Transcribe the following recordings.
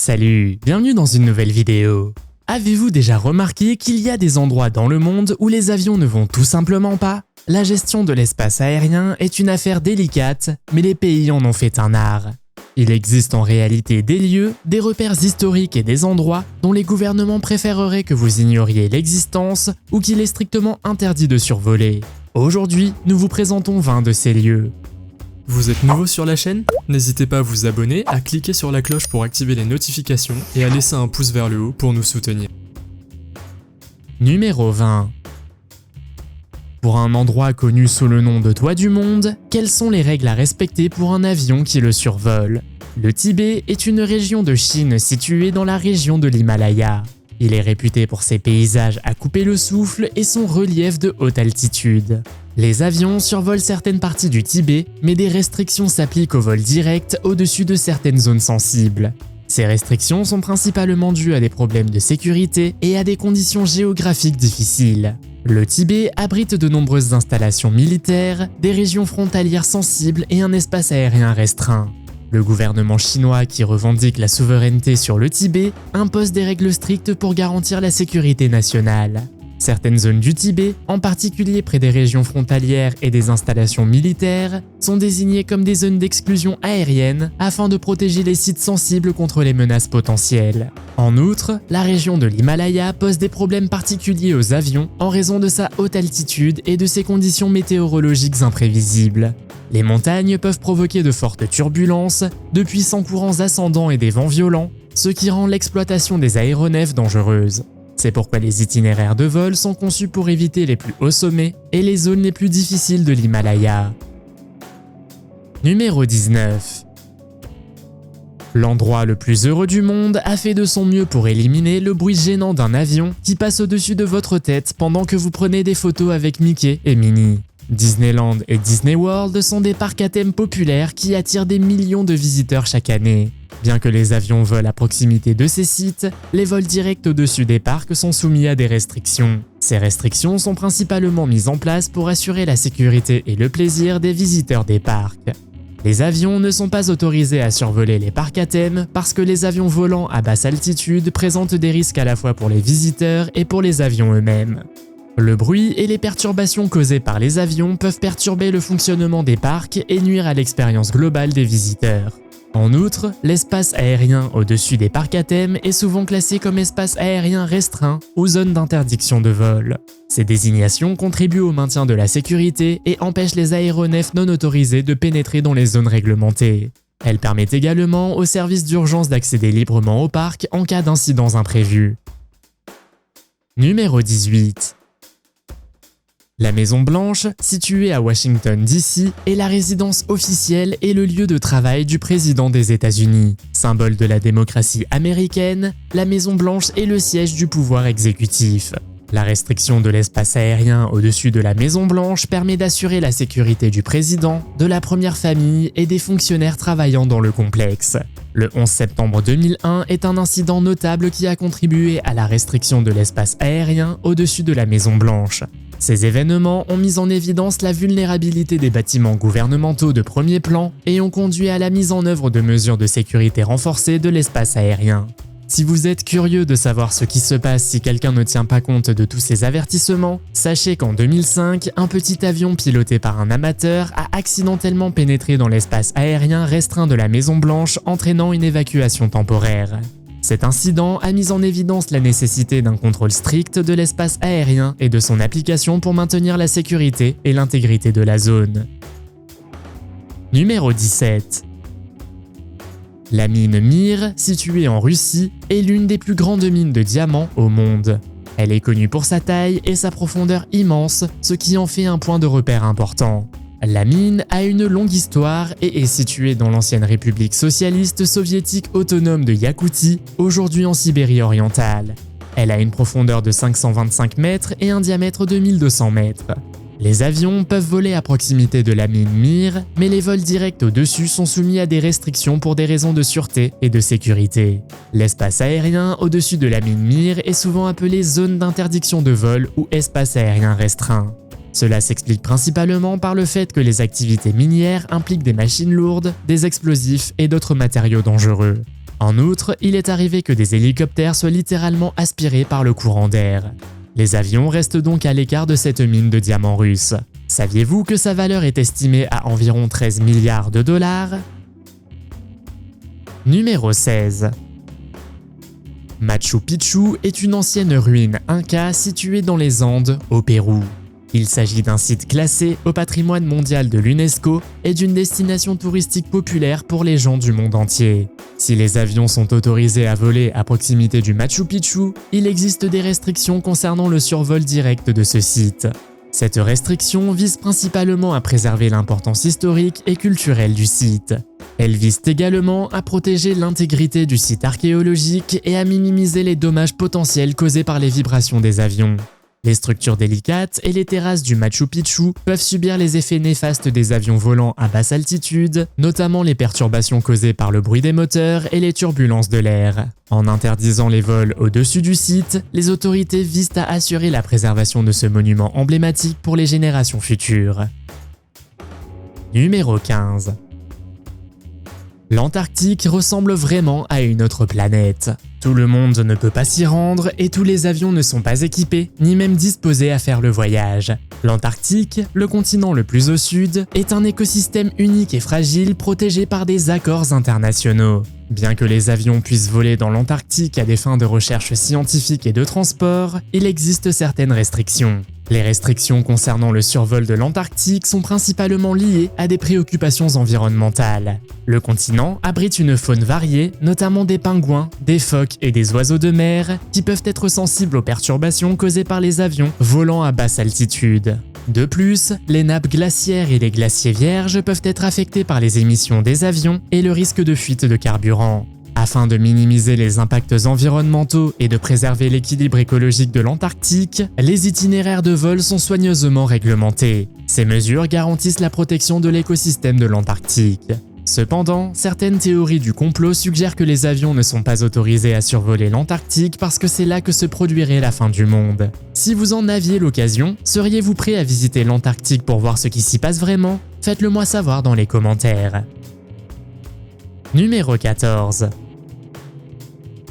Salut, bienvenue dans une nouvelle vidéo. Avez-vous déjà remarqué qu'il y a des endroits dans le monde où les avions ne vont tout simplement pas? La gestion de l'espace aérien est une affaire délicate, mais les pays en ont fait un art. Il existe en réalité des lieux, des repères historiques et des endroits dont les gouvernements préféreraient que vous ignoriez l'existence ou qu'il est strictement interdit de survoler. Aujourd'hui, nous vous présentons 20 de ces lieux. Vous êtes nouveau sur la chaîne? N'hésitez pas à vous abonner, à cliquer sur la cloche pour activer les notifications et à laisser un pouce vers le haut pour nous soutenir. Numéro 20. Pour un endroit connu sous le nom de Toit du Monde, quelles sont les règles à respecter pour un avion qui le survole? Le Tibet est une région de Chine située dans la région de l'Himalaya. Il est réputé pour ses paysages à couper le souffle et son relief de haute altitude. Les avions survolent certaines parties du Tibet, mais des restrictions s'appliquent au vol direct au-dessus de certaines zones sensibles. Ces restrictions sont principalement dues à des problèmes de sécurité et à des conditions géographiques difficiles. Le Tibet abrite de nombreuses installations militaires, des régions frontalières sensibles et un espace aérien restreint. Le gouvernement chinois, qui revendique la souveraineté sur le Tibet, impose des règles strictes pour garantir la sécurité nationale. Certaines zones du Tibet, en particulier près des régions frontalières et des installations militaires, sont désignées comme des zones d'exclusion aérienne afin de protéger les sites sensibles contre les menaces potentielles. En outre, la région de l'Himalaya pose des problèmes particuliers aux avions en raison de sa haute altitude et de ses conditions météorologiques imprévisibles. Les montagnes peuvent provoquer de fortes turbulences, de puissants courants ascendants et des vents violents, ce qui rend l'exploitation des aéronefs dangereuse. C'est pourquoi les itinéraires de vol sont conçus pour éviter les plus hauts sommets et les zones les plus difficiles de l'Himalaya. Numéro 19. L'endroit le plus heureux du monde a fait de son mieux pour éliminer le bruit gênant d'un avion qui passe au-dessus de votre tête pendant que vous prenez des photos avec Mickey et Minnie. Disneyland et Disney World sont des parcs à thème populaires qui attirent des millions de visiteurs chaque année. Bien que les avions volent à proximité de ces sites, les vols directs au-dessus des parcs sont soumis à des restrictions. Ces restrictions sont principalement mises en place pour assurer la sécurité et le plaisir des visiteurs des parcs. Les avions ne sont pas autorisés à survoler les parcs à thème parce que les avions volants à basse altitude présentent des risques à la fois pour les visiteurs et pour les avions eux-mêmes. Le bruit et les perturbations causées par les avions peuvent perturber le fonctionnement des parcs et nuire à l'expérience globale des visiteurs. En outre, l'espace aérien au-dessus des parcs à thème est souvent classé comme espace aérien restreint ou zone d'interdiction de vol. Ces désignations contribuent au maintien de la sécurité et empêchent les aéronefs non autorisés de pénétrer dans les zones réglementées. Elles permettent également aux services d'urgence d'accéder librement au parc en cas d'incidents imprévus. Numéro 18. La Maison Blanche, située à Washington DC, est la résidence officielle et le lieu de travail du président des États-Unis. Symbole de la démocratie américaine, la Maison Blanche est le siège du pouvoir exécutif. La restriction de l'espace aérien au-dessus de la Maison Blanche permet d'assurer la sécurité du président, de la première famille et des fonctionnaires travaillant dans le complexe. Le 11 septembre 2001 est un incident notable qui a contribué à la restriction de l'espace aérien au-dessus de la Maison Blanche. Ces événements ont mis en évidence la vulnérabilité des bâtiments gouvernementaux de premier plan et ont conduit à la mise en œuvre de mesures de sécurité renforcées de l'espace aérien. Si vous êtes curieux de savoir ce qui se passe si quelqu'un ne tient pas compte de tous ces avertissements, sachez qu'en 2005, un petit avion piloté par un amateur a accidentellement pénétré dans l'espace aérien restreint de la Maison Blanche, entraînant une évacuation temporaire. Cet incident a mis en évidence la nécessité d'un contrôle strict de l'espace aérien et de son application pour maintenir la sécurité et l'intégrité de la zone. Numéro 17. La mine Mir, située en Russie, est l'une des plus grandes mines de diamants au monde. Elle est connue pour sa taille et sa profondeur immense, ce qui en fait un point de repère important. La mine a une longue histoire et est située dans l'ancienne République socialiste soviétique autonome de Yakoutie, aujourd'hui en Sibérie orientale. Elle a une profondeur de 525 mètres et un diamètre de 1200 mètres. Les avions peuvent voler à proximité de la mine Mir, mais les vols directs au-dessus sont soumis à des restrictions pour des raisons de sûreté et de sécurité. L'espace aérien au-dessus de la mine Mir est souvent appelé zone d'interdiction de vol ou espace aérien restreint. Cela s'explique principalement par le fait que les activités minières impliquent des machines lourdes, des explosifs et d'autres matériaux dangereux. En outre, il est arrivé que des hélicoptères soient littéralement aspirés par le courant d'air. Les avions restent donc à l'écart de cette mine de diamants russes. Saviez-vous que sa valeur est estimée à environ 13 milliards de dollars? Numéro 16. Machu Picchu est une ancienne ruine inca située dans les Andes, au Pérou. Il s'agit d'un site classé au patrimoine mondial de l'UNESCO et d'une destination touristique populaire pour les gens du monde entier. Si les avions sont autorisés à voler à proximité du Machu Picchu, il existe des restrictions concernant le survol direct de ce site. Cette restriction vise principalement à préserver l'importance historique et culturelle du site. Elle vise également à protéger l'intégrité du site archéologique et à minimiser les dommages potentiels causés par les vibrations des avions. Les structures délicates et les terrasses du Machu Picchu peuvent subir les effets néfastes des avions volants à basse altitude, notamment les perturbations causées par le bruit des moteurs et les turbulences de l'air. En interdisant les vols au-dessus du site, les autorités visent à assurer la préservation de ce monument emblématique pour les générations futures. Numéro 15. L'Antarctique ressemble vraiment à une autre planète. Tout le monde ne peut pas s'y rendre et tous les avions ne sont pas équipés, ni même disposés à faire le voyage. L'Antarctique, le continent le plus au sud, est un écosystème unique et fragile protégé par des accords internationaux. Bien que les avions puissent voler dans l'Antarctique à des fins de recherche scientifique et de transport, il existe certaines restrictions. Les restrictions concernant le survol de l'Antarctique sont principalement liées à des préoccupations environnementales. Le continent abrite une faune variée, notamment des pingouins, des phoques et des oiseaux de mer, qui peuvent être sensibles aux perturbations causées par les avions volant à basse altitude. De plus, les nappes glaciaires et les glaciers vierges peuvent être affectés par les émissions des avions et le risque de fuite de carburant. Afin de minimiser les impacts environnementaux et de préserver l'équilibre écologique de l'Antarctique, les itinéraires de vol sont soigneusement réglementés. Ces mesures garantissent la protection de l'écosystème de l'Antarctique. Cependant, certaines théories du complot suggèrent que les avions ne sont pas autorisés à survoler l'Antarctique parce que c'est là que se produirait la fin du monde. Si vous en aviez l'occasion, seriez-vous prêt à visiter l'Antarctique pour voir ce qui s'y passe vraiment? Faites-le moi savoir dans les commentaires. Numéro 14.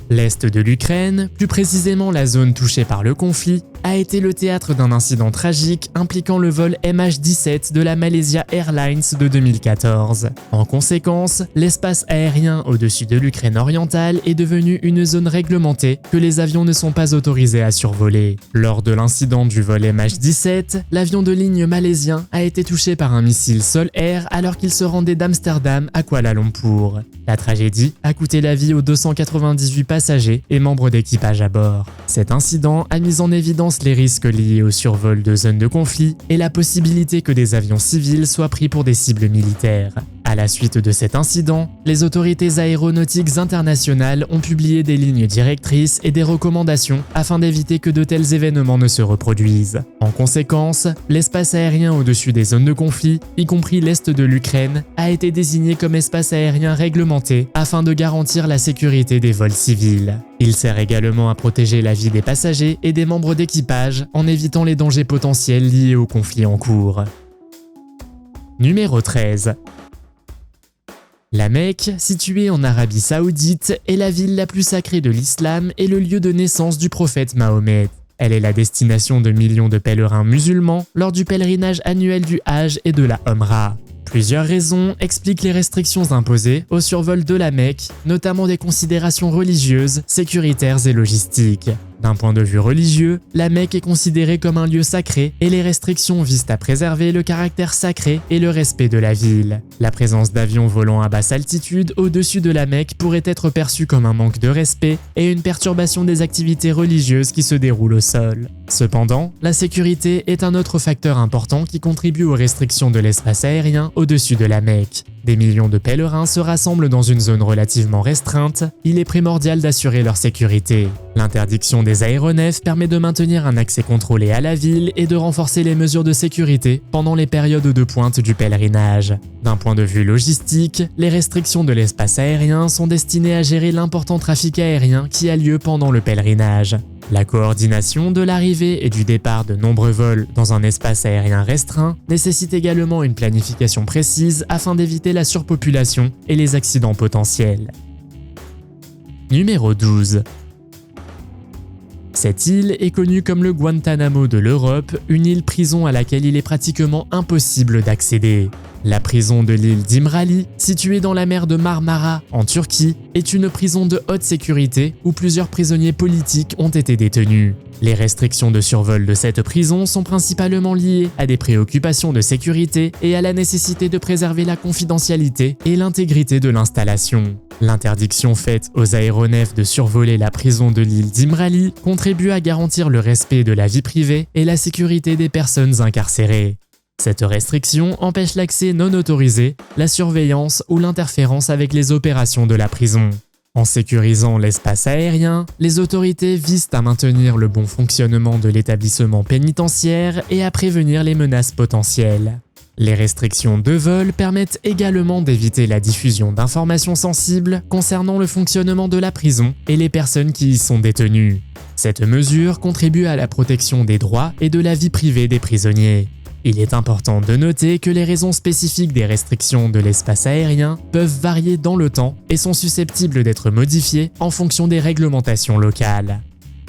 L'est de l'Ukraine, plus précisément la zone touchée par le conflit, a été le théâtre d'un incident tragique impliquant le vol MH17 de la Malaysia Airlines de 2014. En conséquence, l'espace aérien au-dessus de l'Ukraine orientale est devenu une zone réglementée que les avions ne sont pas autorisés à survoler. Lors de l'incident du vol MH17, l'avion de ligne malaisien a été touché par un missile sol-air alors qu'il se rendait d'Amsterdam à Kuala Lumpur. La tragédie a coûté la vie aux 298 passagers et membres d'équipage à bord. Cet incident a mis en évidence les risques liés au survol de zones de conflit et la possibilité que des avions civils soient pris pour des cibles militaires. À la suite de cet incident, les autorités aéronautiques internationales ont publié des lignes directrices et des recommandations afin d'éviter que de tels événements ne se reproduisent. En conséquence, l'espace aérien au-dessus des zones de conflit, y compris l'est de l'Ukraine, a été désigné comme espace aérien réglementé afin de garantir la sécurité des vols civils. Il sert également à protéger la vie des passagers et des membres d'équipage en évitant les dangers potentiels liés au conflit en cours. Numéro 13. La Mecque, située en Arabie Saoudite, est la ville la plus sacrée de l'islam et le lieu de naissance du prophète Mahomet. Elle est la destination de millions de pèlerins musulmans lors du pèlerinage annuel du Hajj et de la Umrah. Plusieurs raisons expliquent les restrictions imposées au survol de la Mecque, notamment des considérations religieuses, sécuritaires et logistiques. D'un point de vue religieux, la Mecque est considérée comme un lieu sacré et les restrictions visent à préserver le caractère sacré et le respect de la ville. La présence d'avions volant à basse altitude au-dessus de la Mecque pourrait être perçue comme un manque de respect et une perturbation des activités religieuses qui se déroulent au sol. Cependant, la sécurité est un autre facteur important qui contribue aux restrictions de l'espace aérien au-dessus de la Mecque. Des millions de pèlerins se rassemblent dans une zone relativement restreinte, il est primordial d'assurer leur sécurité. L'interdiction des aéronefs permet de maintenir un accès contrôlé à la ville et de renforcer les mesures de sécurité pendant les périodes de pointe du pèlerinage. D'un point de vue logistique, les restrictions de l'espace aérien sont destinées à gérer l'important trafic aérien qui a lieu pendant le pèlerinage. La coordination de l'arrivée et du départ de nombreux vols dans un espace aérien restreint nécessite également une planification précise afin d'éviter la surpopulation et les accidents potentiels. Numéro 12. Cette île est connue comme le Guantanamo de l'Europe, une île prison à laquelle il est pratiquement impossible d'accéder. La prison de l'île d'Imrali, située dans la mer de Marmara, en Turquie, est une prison de haute sécurité où plusieurs prisonniers politiques ont été détenus. Les restrictions de survol de cette prison sont principalement liées à des préoccupations de sécurité et à la nécessité de préserver la confidentialité et l'intégrité de l'installation. L'interdiction faite aux aéronefs de survoler la prison de l'île d'Imrali contribue à garantir le respect de la vie privée et la sécurité des personnes incarcérées. Cette restriction empêche l'accès non autorisé, la surveillance ou l'interférence avec les opérations de la prison. En sécurisant l'espace aérien, les autorités visent à maintenir le bon fonctionnement de l'établissement pénitentiaire et à prévenir les menaces potentielles. Les restrictions de vol permettent également d'éviter la diffusion d'informations sensibles concernant le fonctionnement de la prison et les personnes qui y sont détenues. Cette mesure contribue à la protection des droits et de la vie privée des prisonniers. Il est important de noter que les raisons spécifiques des restrictions de l'espace aérien peuvent varier dans le temps et sont susceptibles d'être modifiées en fonction des réglementations locales.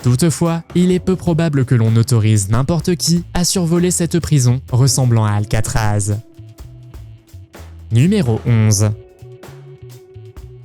Toutefois, il est peu probable que l'on autorise n'importe qui à survoler cette prison ressemblant à Alcatraz. Numéro 11.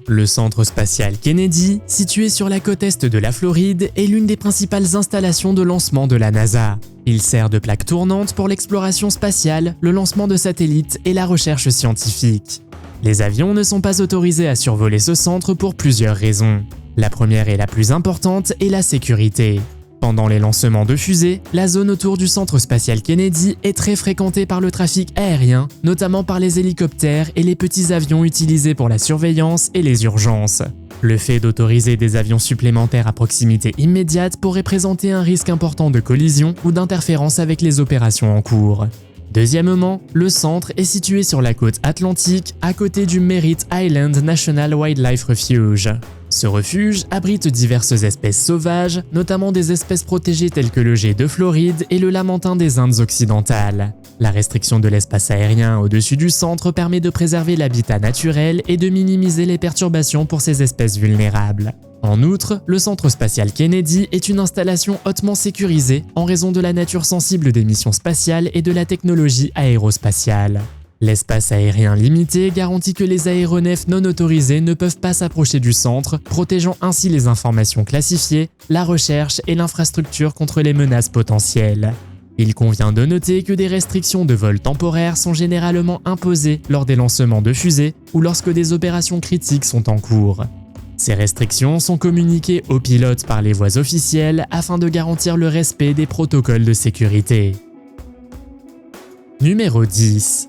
Le centre spatial Kennedy, situé sur la côte est de la Floride, est l'une des principales installations de lancement de la NASA. Il sert de plaque tournante pour l'exploration spatiale, le lancement de satellites et la recherche scientifique. Les avions ne sont pas autorisés à survoler ce centre pour plusieurs raisons. La première et la plus importante est la sécurité. Pendant les lancements de fusées, la zone autour du centre spatial Kennedy est très fréquentée par le trafic aérien, notamment par les hélicoptères et les petits avions utilisés pour la surveillance et les urgences. Le fait d'autoriser des avions supplémentaires à proximité immédiate pourrait présenter un risque important de collision ou d'interférence avec les opérations en cours. Deuxièmement, le centre est situé sur la côte atlantique, à côté du Merritt Island National Wildlife Refuge. Ce refuge abrite diverses espèces sauvages, notamment des espèces protégées telles que le jet de Floride et le lamentin des Indes occidentales. La restriction de l'espace aérien au-dessus du centre permet de préserver l'habitat naturel et de minimiser les perturbations pour ces espèces vulnérables. En outre, le centre spatial Kennedy est une installation hautement sécurisée en raison de la nature sensible des missions spatiales et de la technologie aérospatiale. L'espace aérien limité garantit que les aéronefs non autorisés ne peuvent pas s'approcher du centre, protégeant ainsi les informations classifiées, la recherche et l'infrastructure contre les menaces potentielles. Il convient de noter que des restrictions de vol temporaires sont généralement imposées lors des lancements de fusées ou lorsque des opérations critiques sont en cours. Ces restrictions sont communiquées aux pilotes par les voies officielles afin de garantir le respect des protocoles de sécurité. Numéro 10.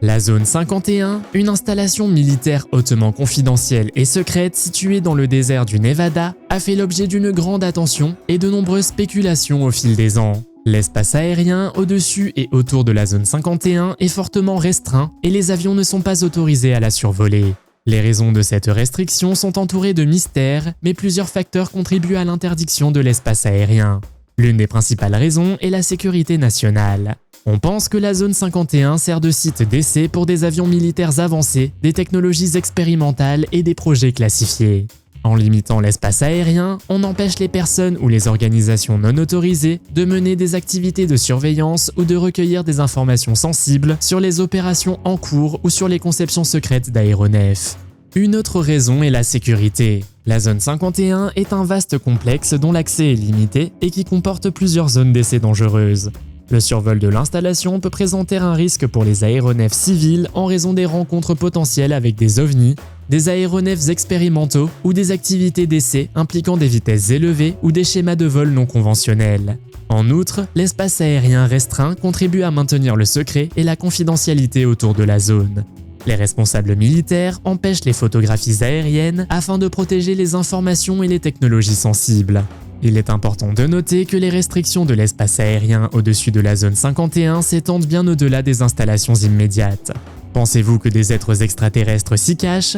La Zone 51, une installation militaire hautement confidentielle et secrète située dans le désert du Nevada, a fait l'objet d'une grande attention et de nombreuses spéculations au fil des ans. L'espace aérien au-dessus et autour de la Zone 51 est fortement restreint et les avions ne sont pas autorisés à la survoler. Les raisons de cette restriction sont entourées de mystères, mais plusieurs facteurs contribuent à l'interdiction de l'espace aérien. L'une des principales raisons est la sécurité nationale. On pense que la zone 51 sert de site d'essai pour des avions militaires avancés, des technologies expérimentales et des projets classifiés. En limitant l'espace aérien, on empêche les personnes ou les organisations non autorisées de mener des activités de surveillance ou de recueillir des informations sensibles sur les opérations en cours ou sur les conceptions secrètes d'aéronefs. Une autre raison est la sécurité. La zone 51 est un vaste complexe dont l'accès est limité et qui comporte plusieurs zones d'essai dangereuses. Le survol de l'installation peut présenter un risque pour les aéronefs civils en raison des rencontres potentielles avec des ovnis, des aéronefs expérimentaux ou des activités d'essai impliquant des vitesses élevées ou des schémas de vol non conventionnels. En outre, l'espace aérien restreint contribue à maintenir le secret et la confidentialité autour de la zone. Les responsables militaires empêchent les photographies aériennes afin de protéger les informations et les technologies sensibles. Il est important de noter que les restrictions de l'espace aérien au-dessus de la zone 51 s'étendent bien au-delà des installations immédiates. Pensez-vous que des êtres extraterrestres s'y cachent?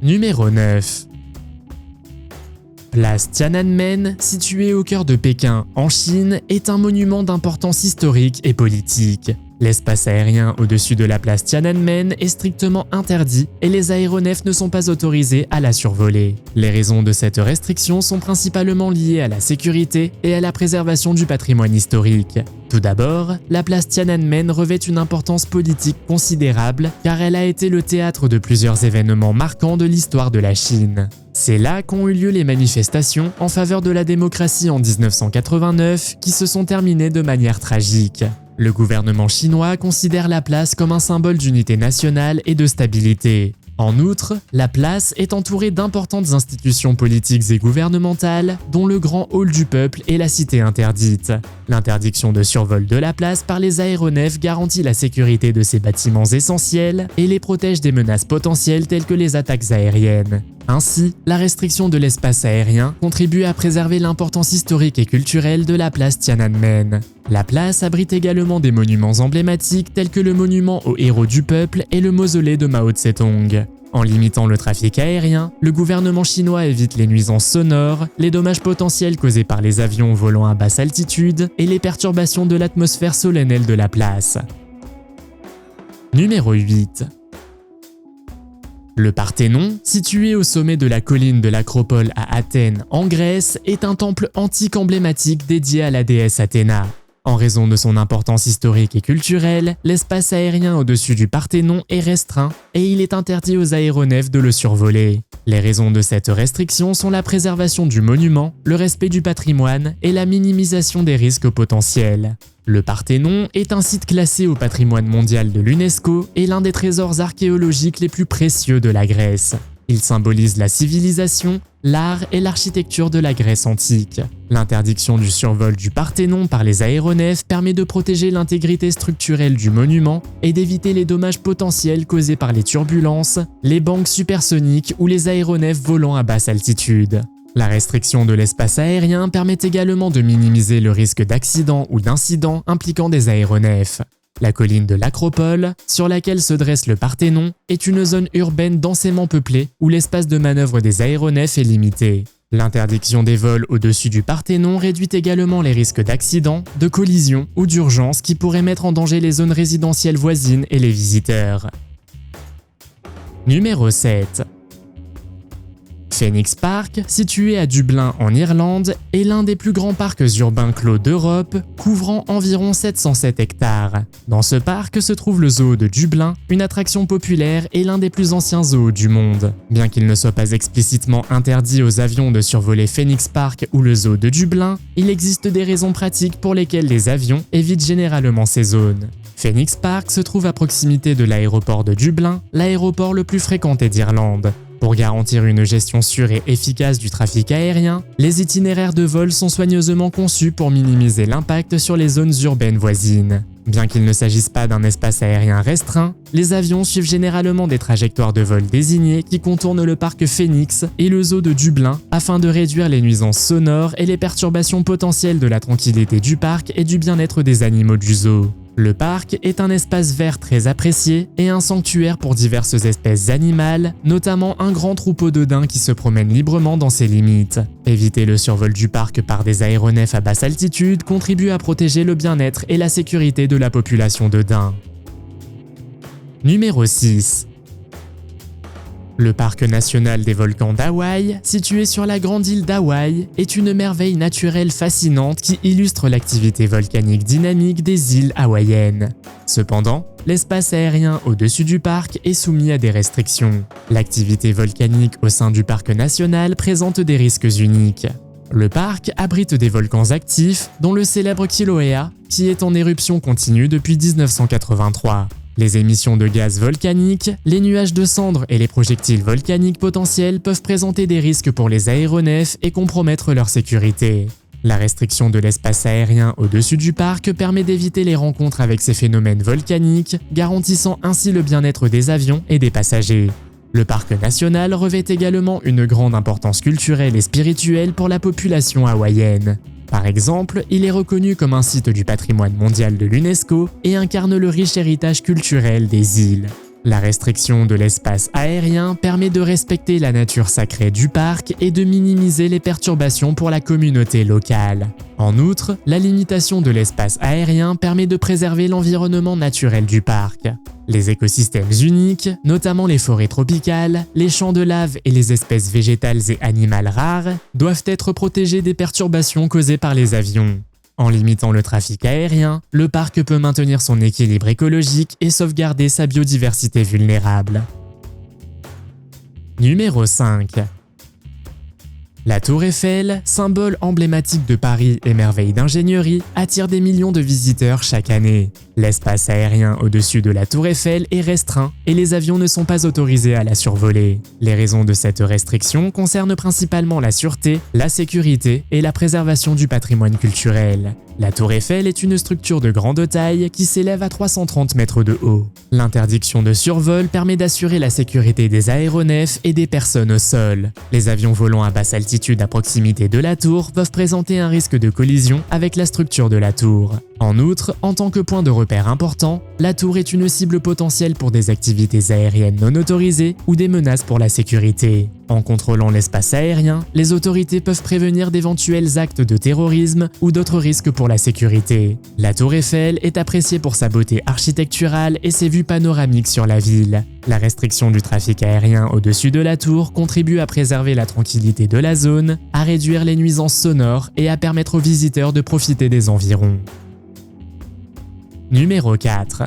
Numéro 9. Place Tiananmen, située au cœur de Pékin, en Chine, est un monument d'importance historique et politique. L'espace aérien au-dessus de la place Tiananmen est strictement interdit et les aéronefs ne sont pas autorisés à la survoler. Les raisons de cette restriction sont principalement liées à la sécurité et à la préservation du patrimoine historique. Tout d'abord, la place Tiananmen revêt une importance politique considérable car elle a été le théâtre de plusieurs événements marquants de l'histoire de la Chine. C'est là qu'ont eu lieu les manifestations en faveur de la démocratie en 1989 qui se sont terminées de manière tragique. Le gouvernement chinois considère la place comme un symbole d'unité nationale et de stabilité. En outre, la place est entourée d'importantes institutions politiques et gouvernementales, dont le Grand Hall du Peuple et la Cité interdite. L'interdiction de survol de la place par les aéronefs garantit la sécurité de ces bâtiments essentiels et les protège des menaces potentielles telles que les attaques aériennes. Ainsi, la restriction de l'espace aérien contribue à préserver l'importance historique et culturelle de la place Tiananmen. La place abrite également des monuments emblématiques tels que le monument aux héros du peuple et le mausolée de Mao Tse-tung. En limitant le trafic aérien, le gouvernement chinois évite les nuisances sonores, les dommages potentiels causés par les avions volant à basse altitude et les perturbations de l'atmosphère solennelle de la place. Numéro 8. Le Parthénon, situé au sommet de la colline de l'Acropole à Athènes, en Grèce, est un temple antique emblématique dédié à la déesse Athéna. En raison de son importance historique et culturelle, l'espace aérien au-dessus du Parthénon est restreint et il est interdit aux aéronefs de le survoler. Les raisons de cette restriction sont la préservation du monument, le respect du patrimoine et la minimisation des risques potentiels. Le Parthénon est un site classé au patrimoine mondial de l'UNESCO et l'un des trésors archéologiques les plus précieux de la Grèce. Il symbolise la civilisation, l'art et l'architecture de la Grèce antique. L'interdiction du survol du Parthénon par les aéronefs permet de protéger l'intégrité structurelle du monument et d'éviter les dommages potentiels causés par les turbulences, les bancs supersoniques ou les aéronefs volant à basse altitude. La restriction de l'espace aérien permet également de minimiser le risque d'accident ou d'incident impliquant des aéronefs. La colline de l'Acropole, sur laquelle se dresse le Parthénon, est une zone urbaine densément peuplée où l'espace de manœuvre des aéronefs est limité. L'interdiction des vols au-dessus du Parthénon réduit également les risques d'accidents, de collisions ou d'urgence qui pourraient mettre en danger les zones résidentielles voisines et les visiteurs. Numéro 7. Phoenix Park, situé à Dublin en Irlande, est l'un des plus grands parcs urbains clos d'Europe, couvrant environ 707 hectares. Dans ce parc se trouve le zoo de Dublin, une attraction populaire et l'un des plus anciens zoos du monde. Bien qu'il ne soit pas explicitement interdit aux avions de survoler Phoenix Park ou le zoo de Dublin, il existe des raisons pratiques pour lesquelles les avions évitent généralement ces zones. Phoenix Park se trouve à proximité de l'aéroport de Dublin, l'aéroport le plus fréquenté d'Irlande. Pour garantir une gestion sûre et efficace du trafic aérien, les itinéraires de vol sont soigneusement conçus pour minimiser l'impact sur les zones urbaines voisines. Bien qu'il ne s'agisse pas d'un espace aérien restreint, les avions suivent généralement des trajectoires de vol désignées qui contournent le parc Phoenix et le zoo de Dublin afin de réduire les nuisances sonores et les perturbations potentielles de la tranquillité du parc et du bien-être des animaux du zoo. Le parc est un espace vert très apprécié et un sanctuaire pour diverses espèces animales, notamment un grand troupeau de daims qui se promènent librement dans ses limites. Éviter le survol du parc par des aéronefs à basse altitude contribue à protéger le bien-être et la sécurité de la population de daims. Numéro 6. Le parc national des volcans d'Hawaï, situé sur la grande île d'Hawaï, est une merveille naturelle fascinante qui illustre l'activité volcanique dynamique des îles hawaïennes. Cependant, l'espace aérien au-dessus du parc est soumis à des restrictions. L'activité volcanique au sein du parc national présente des risques uniques. Le parc abrite des volcans actifs, dont le célèbre Kilauea, qui est en éruption continue depuis 1983. Les émissions de gaz volcaniques, les nuages de cendres et les projectiles volcaniques potentiels peuvent présenter des risques pour les aéronefs et compromettre leur sécurité. La restriction de l'espace aérien au-dessus du parc permet d'éviter les rencontres avec ces phénomènes volcaniques, garantissant ainsi le bien-être des avions et des passagers. Le parc national revêt également une grande importance culturelle et spirituelle pour la population hawaïenne. Par exemple, il est reconnu comme un site du patrimoine mondial de l'UNESCO et incarne le riche héritage culturel des îles. La restriction de l'espace aérien permet de respecter la nature sacrée du parc et de minimiser les perturbations pour la communauté locale. En outre, la limitation de l'espace aérien permet de préserver l'environnement naturel du parc. Les écosystèmes uniques, notamment les forêts tropicales, les champs de lave et les espèces végétales et animales rares, doivent être protégés des perturbations causées par les avions. En limitant le trafic aérien, le parc peut maintenir son équilibre écologique et sauvegarder sa biodiversité vulnérable. Numéro 5. La Tour Eiffel, symbole emblématique de Paris et merveille d'ingénierie, attire des millions de visiteurs chaque année. L'espace aérien au-dessus de la Tour Eiffel est restreint et les avions ne sont pas autorisés à la survoler. Les raisons de cette restriction concernent principalement la sûreté, la sécurité et la préservation du patrimoine culturel. La Tour Eiffel est une structure de grande taille qui s'élève à 330 mètres de haut. L'interdiction de survol permet d'assurer la sécurité des aéronefs et des personnes au sol. Les avions volant à basse altitude à proximité de la tour peuvent présenter un risque de collision avec la structure de la tour. En outre, en tant que point de repère important, la tour est une cible potentielle pour des activités aériennes non autorisées ou des menaces pour la sécurité. En contrôlant l'espace aérien, les autorités peuvent prévenir d'éventuels actes de terrorisme ou d'autres risques pour la sécurité. La Tour Eiffel est appréciée pour sa beauté architecturale et ses vues panoramiques sur la ville. La restriction du trafic aérien au-dessus de la tour contribue à préserver la tranquillité de la zone, à réduire les nuisances sonores et à permettre aux visiteurs de profiter des environs. Numéro 4.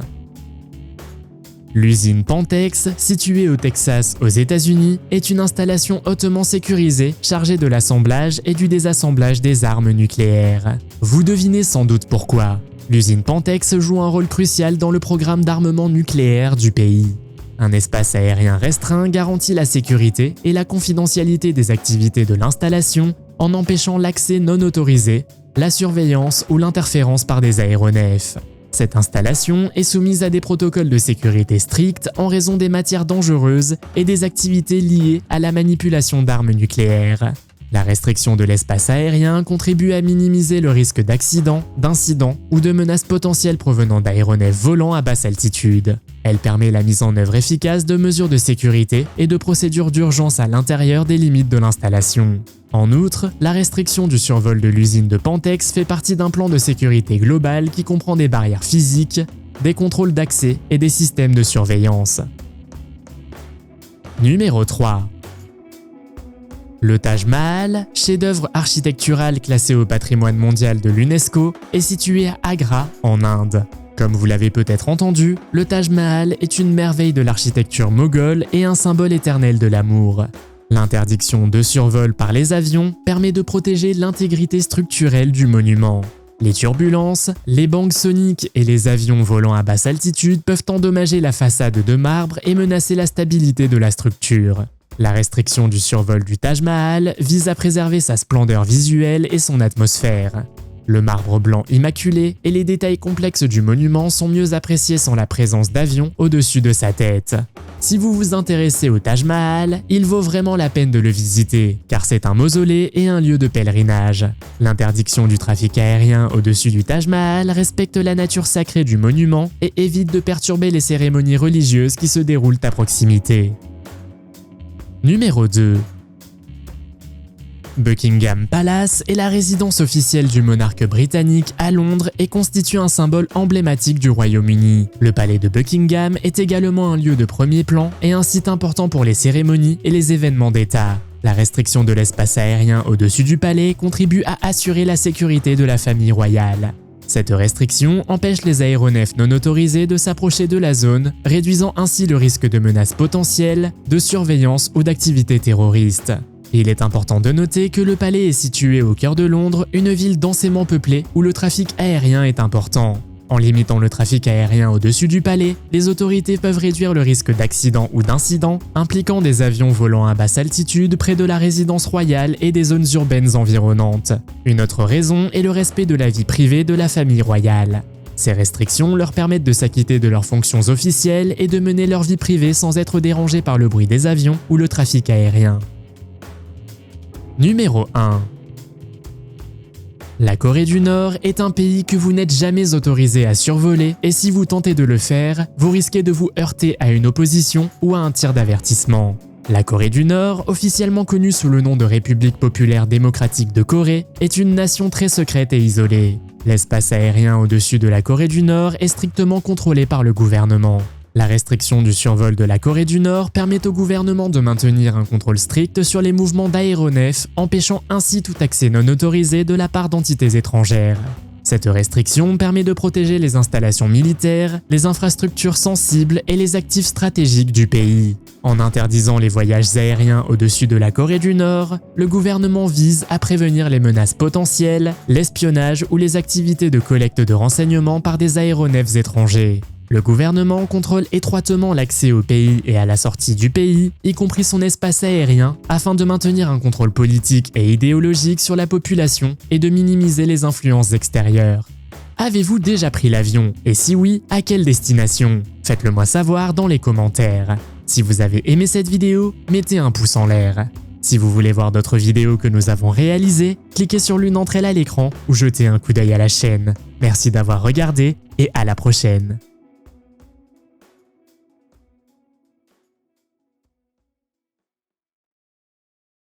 L'usine Pantex, située au Texas aux États-Unis, est une installation hautement sécurisée chargée de l'assemblage et du désassemblage des armes nucléaires. Vous devinez sans doute pourquoi. L'usine Pantex joue un rôle crucial dans le programme d'armement nucléaire du pays. Un espace aérien restreint garantit la sécurité et la confidentialité des activités de l'installation en empêchant l'accès non autorisé, la surveillance ou l'interférence par des aéronefs. Cette installation est soumise à des protocoles de sécurité stricts en raison des matières dangereuses et des activités liées à la manipulation d'armes nucléaires. La restriction de l'espace aérien contribue à minimiser le risque d'accidents, d'incidents ou de menaces potentielles provenant d'aéronefs volant à basse altitude. Elle permet la mise en œuvre efficace de mesures de sécurité et de procédures d'urgence à l'intérieur des limites de l'installation. En outre, la restriction du survol de l'usine de Pantex fait partie d'un plan de sécurité global qui comprend des barrières physiques, des contrôles d'accès et des systèmes de surveillance. Numéro 3. Le Taj Mahal, chef-d'œuvre architectural classé au patrimoine mondial de l'UNESCO, est situé à Agra, en Inde. Comme vous l'avez peut-être entendu, le Taj Mahal est une merveille de l'architecture moghole et un symbole éternel de l'amour. L'interdiction de survol par les avions permet de protéger l'intégrité structurelle du monument. Les turbulences, les bangs soniques et les avions volant à basse altitude peuvent endommager la façade de marbre et menacer la stabilité de la structure. La restriction du survol du Taj Mahal vise à préserver sa splendeur visuelle et son atmosphère. Le marbre blanc immaculé et les détails complexes du monument sont mieux appréciés sans la présence d'avions au-dessus de sa tête. Si vous vous intéressez au Taj Mahal, il vaut vraiment la peine de le visiter, car c'est un mausolée et un lieu de pèlerinage. L'interdiction du trafic aérien au-dessus du Taj Mahal respecte la nature sacrée du monument et évite de perturber les cérémonies religieuses qui se déroulent à proximité. Numéro 2. Buckingham Palace est la résidence officielle du monarque britannique à Londres et constitue un symbole emblématique du Royaume-Uni. Le palais de Buckingham est également un lieu de premier plan et un site important pour les cérémonies et les événements d'État. La restriction de l'espace aérien au-dessus du palais contribue à assurer la sécurité de la famille royale. Cette restriction empêche les aéronefs non autorisés de s'approcher de la zone, réduisant ainsi le risque de menaces potentielles, de surveillance ou d'activités terroristes. Il est important de noter que le palais est situé au cœur de Londres, une ville densément peuplée où le trafic aérien est important. En limitant le trafic aérien au-dessus du palais, les autorités peuvent réduire le risque d'accidents ou d'incidents impliquant des avions volant à basse altitude près de la résidence royale et des zones urbaines environnantes. Une autre raison est le respect de la vie privée de la famille royale. Ces restrictions leur permettent de s'acquitter de leurs fonctions officielles et de mener leur vie privée sans être dérangés par le bruit des avions ou le trafic aérien. Numéro 1. La Corée du Nord est un pays que vous n'êtes jamais autorisé à survoler et si vous tentez de le faire, vous risquez de vous heurter à une opposition ou à un tir d'avertissement. La Corée du Nord, officiellement connue sous le nom de République populaire démocratique de Corée, est une nation très secrète et isolée. L'espace aérien au-dessus de la Corée du Nord est strictement contrôlé par le gouvernement. La restriction du survol de la Corée du Nord permet au gouvernement de maintenir un contrôle strict sur les mouvements d'aéronefs, empêchant ainsi tout accès non autorisé de la part d'entités étrangères. Cette restriction permet de protéger les installations militaires, les infrastructures sensibles et les actifs stratégiques du pays. En interdisant les voyages aériens au-dessus de la Corée du Nord, le gouvernement vise à prévenir les menaces potentielles, l'espionnage ou les activités de collecte de renseignements par des aéronefs étrangers. Le gouvernement contrôle étroitement l'accès au pays et à la sortie du pays, y compris son espace aérien, afin de maintenir un contrôle politique et idéologique sur la population et de minimiser les influences extérieures. Avez-vous déjà pris l'avion? Et si oui, à quelle destination? Faites-le moi savoir dans les commentaires. Si vous avez aimé cette vidéo, mettez un pouce en l'air. Si vous voulez voir d'autres vidéos que nous avons réalisées, cliquez sur l'une d'entre elles à l'écran ou jetez un coup d'œil à la chaîne. Merci d'avoir regardé et à la prochaine.